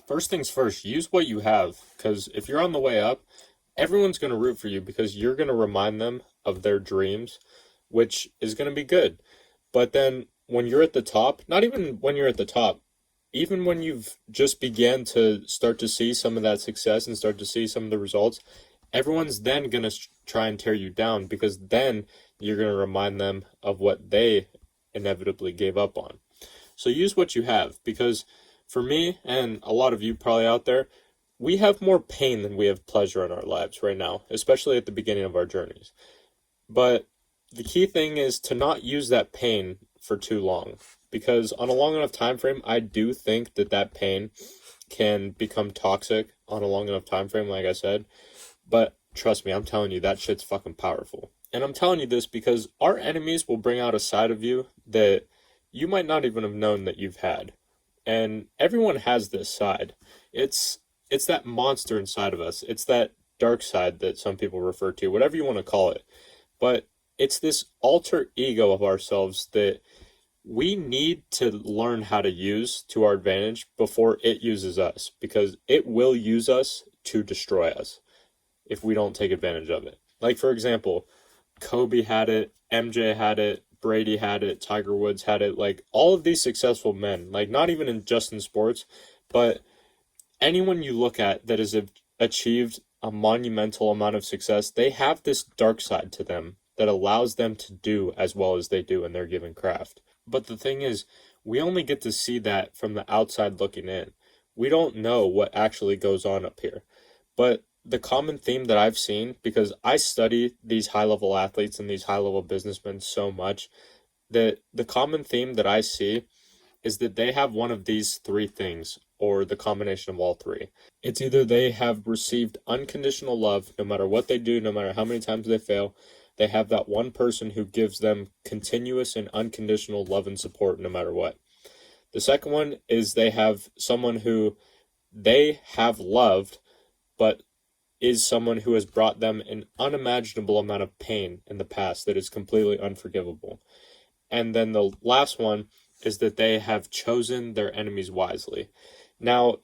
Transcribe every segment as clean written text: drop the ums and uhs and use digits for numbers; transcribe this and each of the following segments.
First things first, use what you have, because if you're on the way up, everyone's going to root for you because you're going to remind them of their dreams, which is going to be good. But then when you're at the top, not even when you're at the top, even when you've just began to start to see some of that success and start to see some of the results, everyone's then going to try and tear you down because then you're going to remind them of what they inevitably gave up on. So use what you have because for me and a lot of you probably out there, we have more pain than we have pleasure in our lives right now, especially at the beginning of our journeys. But the key thing is to not use that pain for too long because on a long enough time frame, I do think that that pain can become toxic on a long enough time frame, like I said. But trust me, I'm telling you, that shit's fucking powerful. And I'm telling you this because our enemies will bring out a side of you that you might not even have known that you've had. And everyone has this side. It's that monster inside of us. It's that dark side that some people refer to, whatever you want to call it. But it's this alter ego of ourselves that we need to learn how to use to our advantage before it uses us, because it will use us to destroy us if we don't take advantage of it. Like, for example, Kobe had it, MJ had it, Brady had it, Tiger Woods had it, like all of these successful men, like not even just in sports, but anyone you look at that has achieved a monumental amount of success, they have this dark side to them that allows them to do as well as they do in their given craft. But the thing is, we only get to see that from the outside looking in. We don't know what actually goes on up here. But the common theme that I've seen, because I study these high level athletes and these high level businessmen so much, that the common theme that I see is that they have one of these three things, or the combination of all three. It's either they have received unconditional love no matter what they do, no matter how many times they fail. They have that one person who gives them continuous and unconditional love and support no matter what. The second one is they have someone who they have loved, but is someone who has brought them an unimaginable amount of pain in the past that is completely unforgivable. And then the last one is that they have chosen their enemies wisely. Now,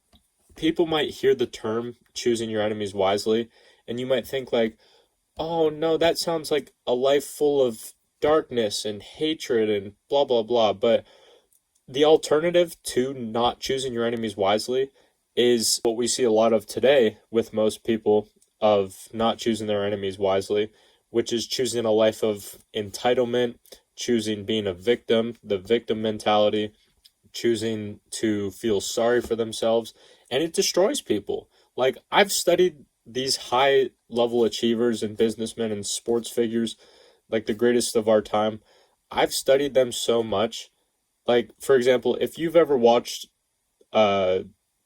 people might hear the term choosing your enemies wisely, and you might think like, oh no, that sounds like a life full of darkness and hatred and blah, blah, blah. But the alternative to not choosing your enemies wisely is what we see a lot of today with most people of not choosing their enemies wisely, which is choosing a life of entitlement, choosing being a victim, the victim mentality, choosing to feel sorry for themselves, and it destroys people. Like, I've studied these high level achievers and businessmen and sports figures, like the greatest of our time. I've studied them so much. Like, for example, if you've ever watched uh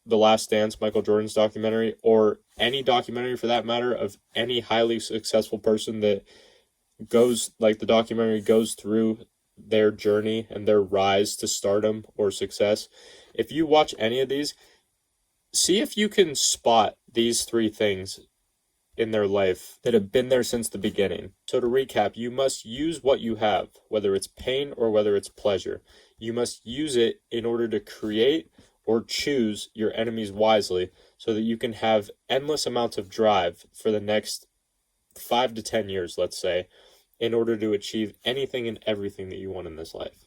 The Last Dance, Michael Jordan's documentary, or any documentary for that matter of any highly successful person that goes, like the documentary goes through their journey and their rise to stardom or success. If you watch any of these, see if you can spot these three things in their life that have been there since the beginning. So to recap, you must use what you have, whether it's pain or whether it's pleasure. You must use it in order to create or choose your enemies wisely so that you can have endless amounts of drive for the next 5 to 10 years, let's say, in order to achieve anything and everything that you want in this life.